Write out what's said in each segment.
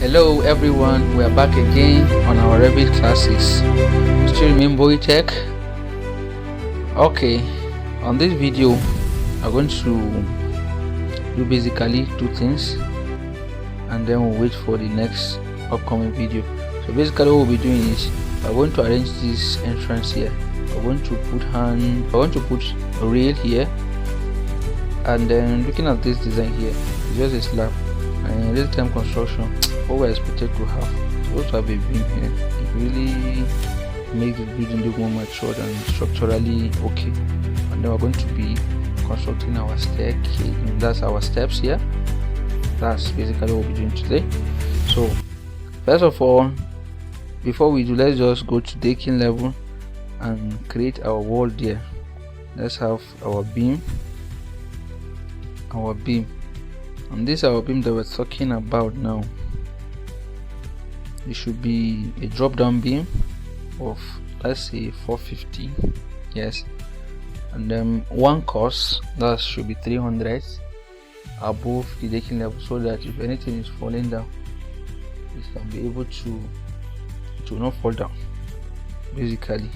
Hello everyone, we are back again on our Revit classes. Still remain BOYItech. Okay, on this video I'm going to do basically two things and then we'll wait for the next upcoming video. So basically what we'll be doing is we're going to arrange this entrance here. We're going to put a rail here, and then looking at this design here, it's just a slab, and in real time construction what we're expected to have is supposed to have a beam here. It really makes the building look more matured and structurally okay. And then we're going to be constructing our staircase. That's our steps here. That's basically what we're doing today. So first of all, before we do, let's just go to decking level and create our wall there. Let's have our beam, and this our beam that we're talking about now. It should be a drop down beam of, let's say, 450, yes, and then one course that should be 300 above the decking level, so that if anything is falling down, it can be able to not fall down basically.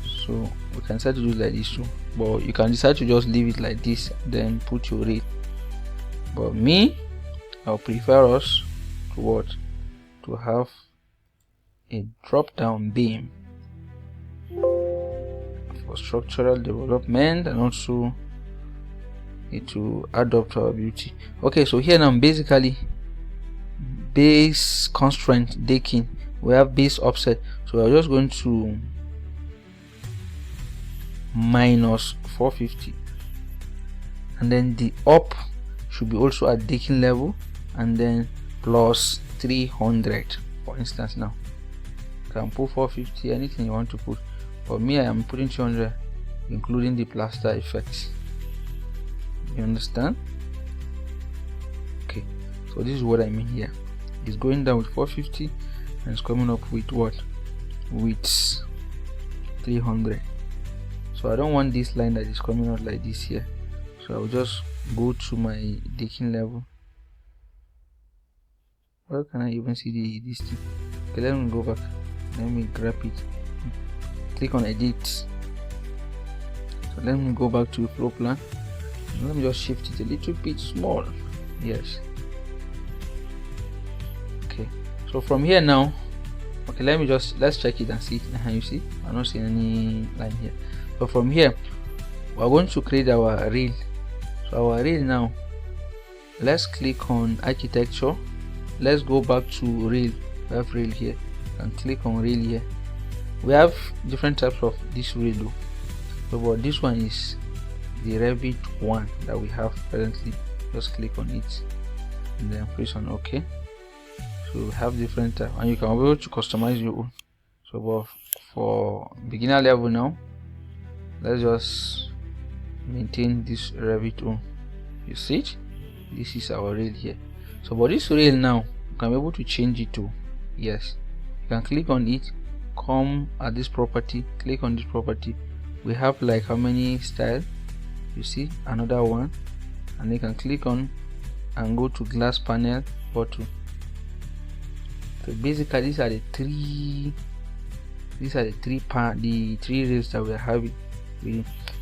So we can decide to do it like this too, but you can decide to just leave it like this, then put your rail. But me, I'll prefer us to have a drop down beam for structural development, and also it will add up to our beauty. Okay, so here now basically base constraint decking, we have base offset, so we're just going to minus 450, and then the up should be also at decking level, and then plus 300. For instance, now you can put 450, anything you want to put, but me, I am putting 200 including the plaster effects. You understand? Okay, so this is what I mean here. It's going down with 450 and it's coming up with what? With 300. So I don't want this line that is coming out like this here, so I'll just go to my decking level. Where can I even see this thing? Okay, let me go back, let me grab it, click on edit. So let me go back to floor plan, let me just shift it a little bit small. Yes, okay, so from here now, okay, let's check it and see. You see, I'm not seeing any line here. So from here we're going to create our rail. So our rail now, let's click on architecture, let's go back to rail. We have rail here, and click on rail here. We have different types of this rail though, so but this one is the Revit one that we have presently. Just click on it and then press on OK. So we have different types, and you can be able to customize your own. So but for beginner level now, let's just maintain this Revit one. You see it? This is our rail here. So but this rail now, you can be able to change it to, yes, you can click on it, come at this property, click on this property. We have like how many style, you see, another one, and you can click on and go to glass panel bottom. So basically these are the three rails that we are having.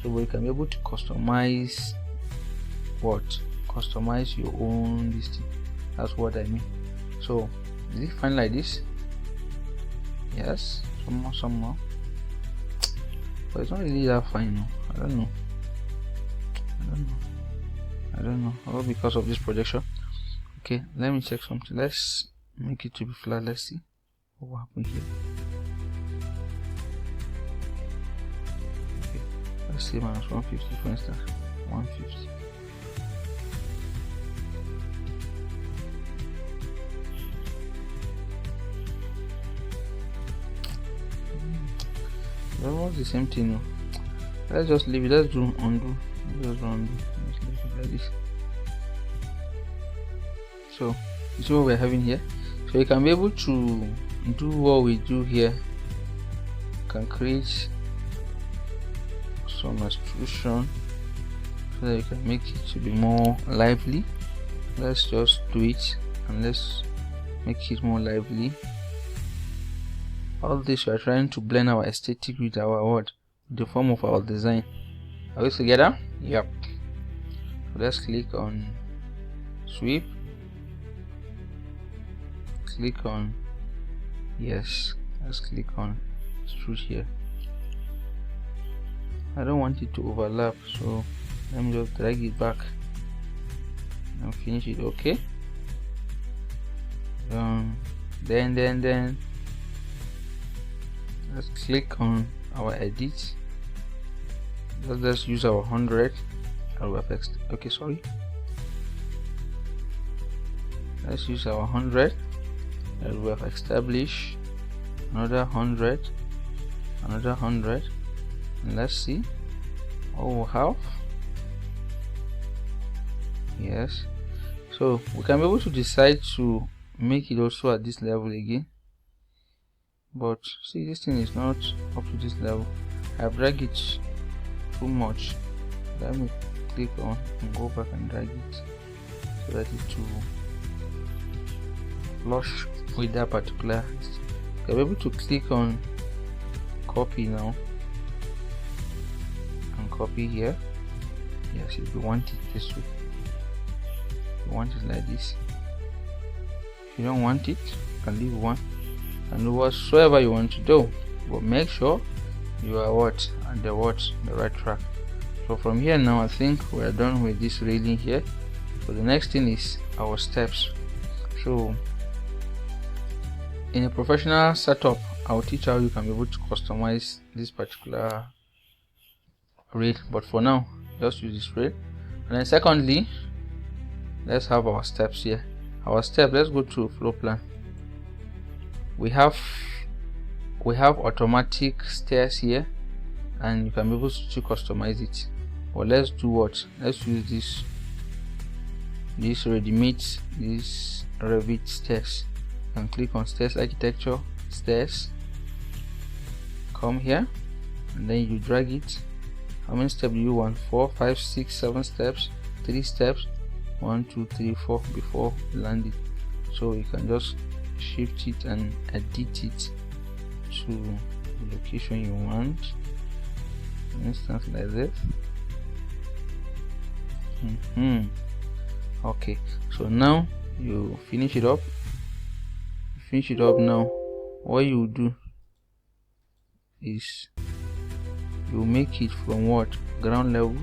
So we can be able to customize your own listing. That's what I mean. So is it fine like this? Yes, somehow, but it's not really that fine. No, I don't know. All because of this projection. Okay, let me check something. Let's make it to be flat. Let's see what will happen here. Okay, let's say minus 150 for instance. 150. Almost the same thing. No? Let's just leave it. Let's do undo. Let's leave it like this. So this is what we're having here. So you can be able to do what we do here. You can create some extrusion so that you can make it to be more lively. Let's just do it, and let's make it more lively. All this we are trying to blend our aesthetic with our what, the form of our design. Are we together? Yep. So let's click on sweep, click on yes, let's click on extrude here. I don't want it to overlap, so let me just drag it back and finish it. Okay. Then let's click on our edit. Let's use our 100. Okay, sorry. Let's use our 100 that we have established. Another 100, another 100, and let's see what we have. Yes, so we can be able to decide to make it also at this level again, but see, this thing is not up to this level. I've dragged it too much. Let me click on and go back and drag it so that it will flush with that particular. You're able to click on copy now and copy here. Yes, if you want it this way, you want it like this. If you don't want it, you can leave one and do whatsoever you want to do, but make sure you are at the right track. So from here now, I think we are done with this railing here. So the next thing is our steps. So in a professional setup, I'll teach how you can be able to customize this particular rail, but for now just use this rail. And then secondly, let's have our steps here. Our step, let's go to floor plan. We have automatic stairs here, and you can be able to customize it. But let's do what? Let's use this ready-made, this Revit stairs. And click on stairs architecture, stairs, come here, and then you drag it. How many steps do you want? 4, 5, 6, 7 steps, 3 steps, 1, 2, 3, 4 before you land it. So you can just shift it and edit it to the location you want. For instance, like this. Okay, so now you finish it up. Now what you do is you make it from what, ground level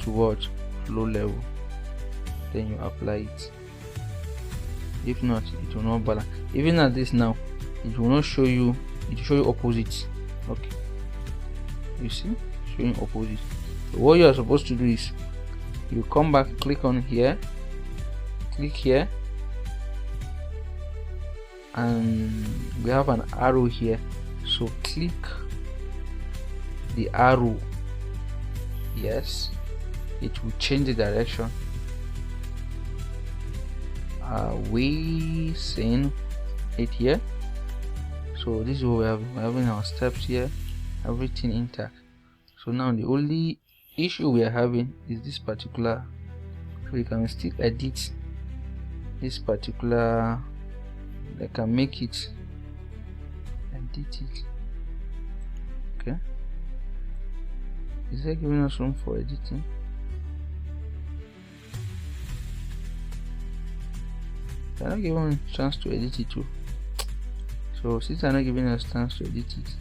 to what, floor level, then you apply it. If not, it will not balance. Even at this now, it will not show you, it will show you opposite. Okay, you see, showing opposite. So what you are supposed to do is you come back, click on here, click here, and we have an arrow here, so click the arrow. Yes, it will change the direction. Are we seeing it here? So this is what we have. We're having our steps here, everything intact. So now the only issue we are having is this particular, so we can still edit this particular. I can make it, edit it. Okay, is that giving us room for editing? They're not giving us a chance to edit it too. So since they're not giving us a chance to edit it,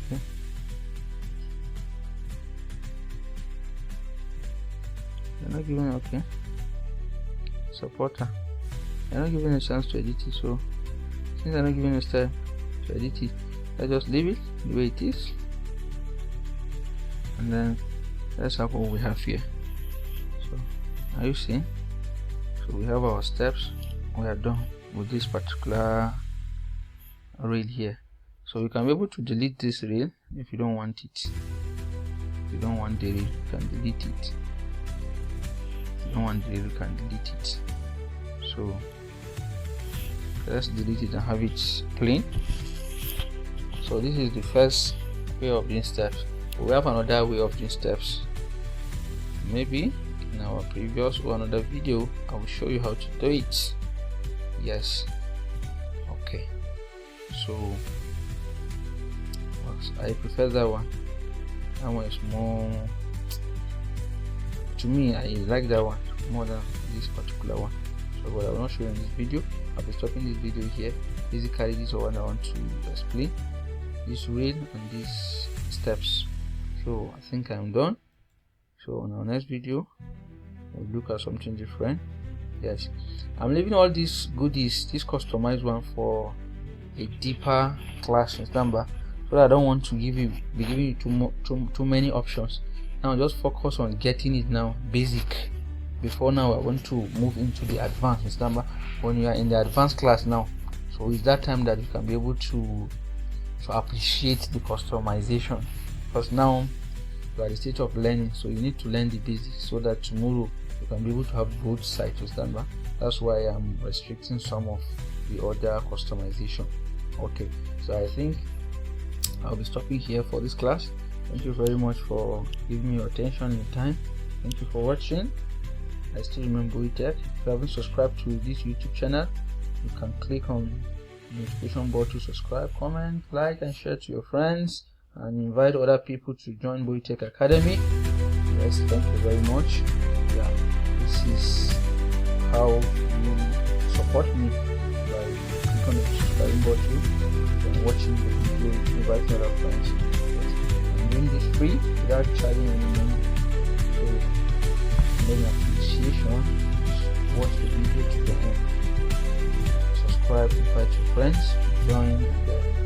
okay, they're not giving, okay, supporter, they're not giving us a chance to edit it. So since they're not giving us time to edit it, let's just leave it the way it is, and then let's have what we have here. So are you seeing? So we have our steps. We are done with this particular rail here. So you can be able to delete this rail if you don't want it. If you don't want the rail, you can delete it. If you don't want the rail, you can delete it. So let's delete it and have it plain. So this is the first way of doing steps. We have another way of doing steps. Maybe in our previous or another video, I will show you how to do it. Yes. Okay, so I prefer that one. That one is more, to me, I like that one more than this particular one. So what I will not show you in this video, I'll be stopping this video here. Basically, this is what I want to explain, this rail and these steps. So I think I'm done. So in our next video, we'll look at something different. Yes, I'm leaving all these goodies, this customized one, for a deeper class in December, so that I don't want to be giving you too many options. Now just focus on getting it now basic. Before now I want to move into the advanced in December. When you are in the advanced class now, so it's that time that you can be able to appreciate the customization, because now you are at the stage of learning, so you need to learn the basics so that tomorrow you can be able to have both sides to stand by. That's why I'm restricting some of the other customization. Okay, so I think I'll be stopping here for this class. Thank you very much for giving me your attention and your time. Thank you for watching. I still remember BOYItech. If you haven't subscribed to this YouTube channel, you can click on the notification bell to subscribe, comment, like and share to your friends, and invite other people to join BOYItech Academy. Yes, thank you very much. Yeah, this is how you support me, by clicking on the subscribing button and watching the video, inviting other friends. I'm doing this free without charging any money. So any appreciation, watch the video to the end. Subscribe, invite your friends, join, and then